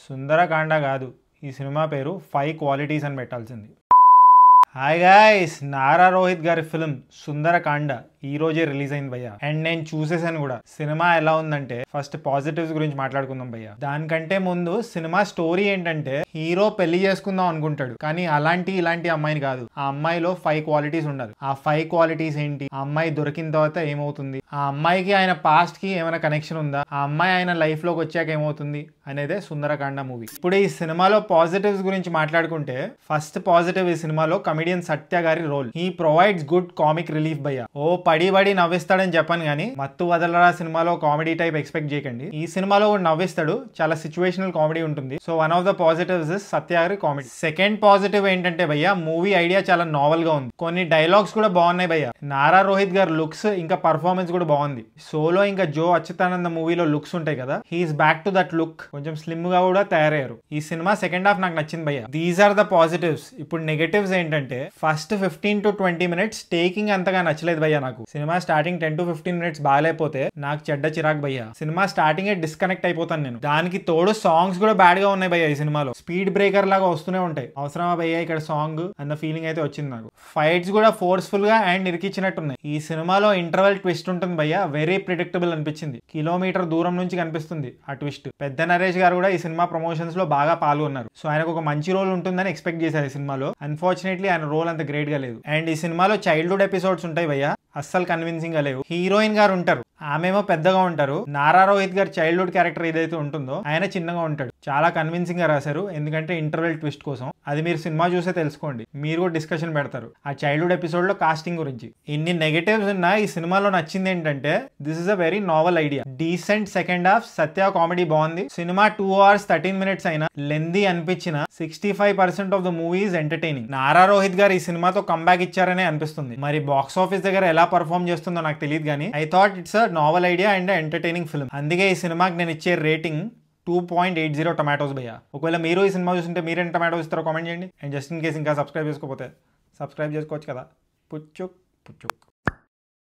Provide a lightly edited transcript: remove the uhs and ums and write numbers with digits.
సుందరకాండ కాదు, ఈ సినిమా పేరు 5 క్వాలిటీస్ అని పెట్టాల్సింది. హాయ్ గాయ్స్, నారా రోహిత్ గారి ఫిల్మ్ సుందరకాండ ఈ రోజే రిలీజ్ అయింది భయ్య. అండ్ నేను చూసేసాను కూడా. సినిమా ఎలా ఉందంటే ఫస్ట్ పాజిటివ్స్ గురించి మాట్లాడుకుందాం భయ్య. దానికంటే ముందు సినిమా స్టోరీ ఏంటంటే హీరో పెళ్లి చేసుకుందాం అనుకుంటాడు, కానీ ఇలాంటి అమ్మాయిని కాదు. ఆ అమ్మాయిలో 5 క్వాలిటీస్ ఉండాలి. ఆ 5 క్వాలిటీస్ ఏంటి, ఆ అమ్మాయి దొరికిన తర్వాత ఏమవుతుంది, ఆ అమ్మాయికి ఆయన పాస్ట్ కి ఏమైనా కనెక్షన్ ఉందా, ఆ అమ్మాయి ఆయన లైఫ్ లోకి వచ్చాక ఏమవుతుంది అనేదే సుందరకాండ మూవీ. ఇప్పుడు ఈ సినిమాలో పాజిటివ్స్ గురించి మాట్లాడుకుంటే ఫస్ట్ పాజిటివ్ ఈ సినిమాలో కమెడియన్ సత్య గారి role. He provides good comic relief భయ్య. ఓ పడి నవ్విస్తాడని చెప్పాను కానీ మత్తు వదలరా సినిమాలో కామెడీ టైప్ ఎక్స్పెక్ట్ చేయకండి. ఈ సినిమాలో కూడా నవ్విస్తాడు, చాలా సిచ్యువేషనల్ కామెడీ ఉంటుంది. So one of the positives is Satya గారి కామెడీ. సెకండ్ పాజిటివ్ ఏంటంటే భయ్య, మూవీ ఐడియా చాలా నావెల్ గా ఉంది. కొన్ని డైలాగ్స్ కూడా బాగున్నాయి భయ్య. నారా రోహిత్ గారి లుక్స్ ఇంకా పర్ఫార్మెన్స్ కూడా బాగుంది. సోలో ఇంకా జో అచ్యుతానంద మూవీలో లుక్స్ ఉంటాయి కదా, he's back to that look. కొంచెం స్లిమ్ గా కూడా తయారయ్యారు. ఈ సినిమా సెకండ్ హాఫ్ నాకు నచ్చింది భయ్య. These are the positives. ఇప్పుడు నెగటివ్స్ ఏంటంటే ఫస్ట్ 15 to 20 minutes టేకింగ్ అంతగా నచ్చలేదు భయ్య. నాకు సినిమా స్టార్టింగ్ 10 to 15 minutes బాగాలేకపోతే నాకు చెడ్డ చిరాకు భయ్య. సినిమా స్టార్టింగ్ డిస్కనెక్ట్ అయిపోతాను నేను. దానికి తోడు సాంగ్స్ కూడా బ్యాడ్ గా ఉన్నాయి భయ్య. ఈ సినిమాలో స్పీడ్ బ్రేకర్ లాగా వస్తూనే ఉంటాయి. అవసరమా భయ్య ఇక్కడ సాంగ్ అన్న ఫీలింగ్ అయితే వచ్చింది నాకు. ఫైట్స్ కూడా ఫోర్స్ఫుల్ గా అండ్ ఇరికిచ్చినట్టున్నాయి. ఈ సినిమాలో ఇంటర్వెల్ ట్విస్ట్ ఉంటుంది భయ్య, వెరీ ప్రిడిక్టబుల్ అనిపించింది. కిలోమీటర్ దూరం నుంచి కనిపిస్తుంది ఆ ట్విస్ట్. పెద్ద నరేష్ గారు కూడా ఈ సినిమా ప్రమోషన్స్ లో బాగా పాల్గొన్నారు. సో ఆయనకు ఒక మంచి రోల్ ఉంటుందని ఎక్స్పెక్ట్ చేశారు ఈ సినిమాలో. అన్ఫార్చునేట్లీ ఆయన రోల్ అంత గ్రేట్ గా లేదు. అండ్ ఈ సినిమాలో చైల్డ్హుడ్ ఎపిసోడ్స్ ఉంటాయి భయ్య, అస్సలు కన్విన్సింగ్ గా లేవు. హీరోయిన్ గారు ఉంటారు, ఆమెమో పెద్దగా ఉంటారు. నారా రోహిత్ గారి చైల్డ్హుడ్ క్యారెక్టర్ ఏదైతే ఉంటుందో ఆయన చిన్నగా ఉంటాడు. చాలా కన్విన్సింగ్ గా రాశారు, ఎందుకంటే ఇంటర్వెల్ ట్విస్ట్ కోసం. అది మీరు సినిమా చూసే తెలుసుకోండి, మీరు కూడా డిస్కషన్ పెడతారు ఆ చైల్డ్హుడ్ ఎపిసోడ్ లో కాస్టింగ్ గురించి. ఇన్ని నెగటివ్స్ ఉన్నా ఈ సినిమాలో నచ్చింది ఏంటంటే this is a very novel idea. Decent second half, Satya comedy బాగుంది. సినిమా 2 hours 13 minutes అయినా లెందీ అనిపించిన 65% of the movie is entertaining. Nara Rohit గారు ఈ సినిమాతో కంబ్యాక్ ఇచ్చారనే అనిపిస్తుంది. మరి బాక్స్ ఆఫీస్ దగ్గర ఎలా పర్ఫార్మ్ చేస్తుందో నాకు తెలియదు కానీ I thought it's a novel idea and entertaining film. అందుకే ఈ సినిమాకి నేను ఇచ్చే రేటింగ్ 2.80 టొమాటోస్ భయ్య. ఒకవేళ మీరు ఈ సినిమా చూస్తుంటే మీరేం టొమాటోస్ ఇస్తారో కామెంట్ చేయండి. అండ్ జస్ట్ ఇన్ కేస్ ఇంకా సబ్స్క్రైబ్ చేసుకోకపోతే సబ్స్క్రైబ్ చేసుకోవచ్చు కదా. పుచ్చుక్ పుచ్చుక్.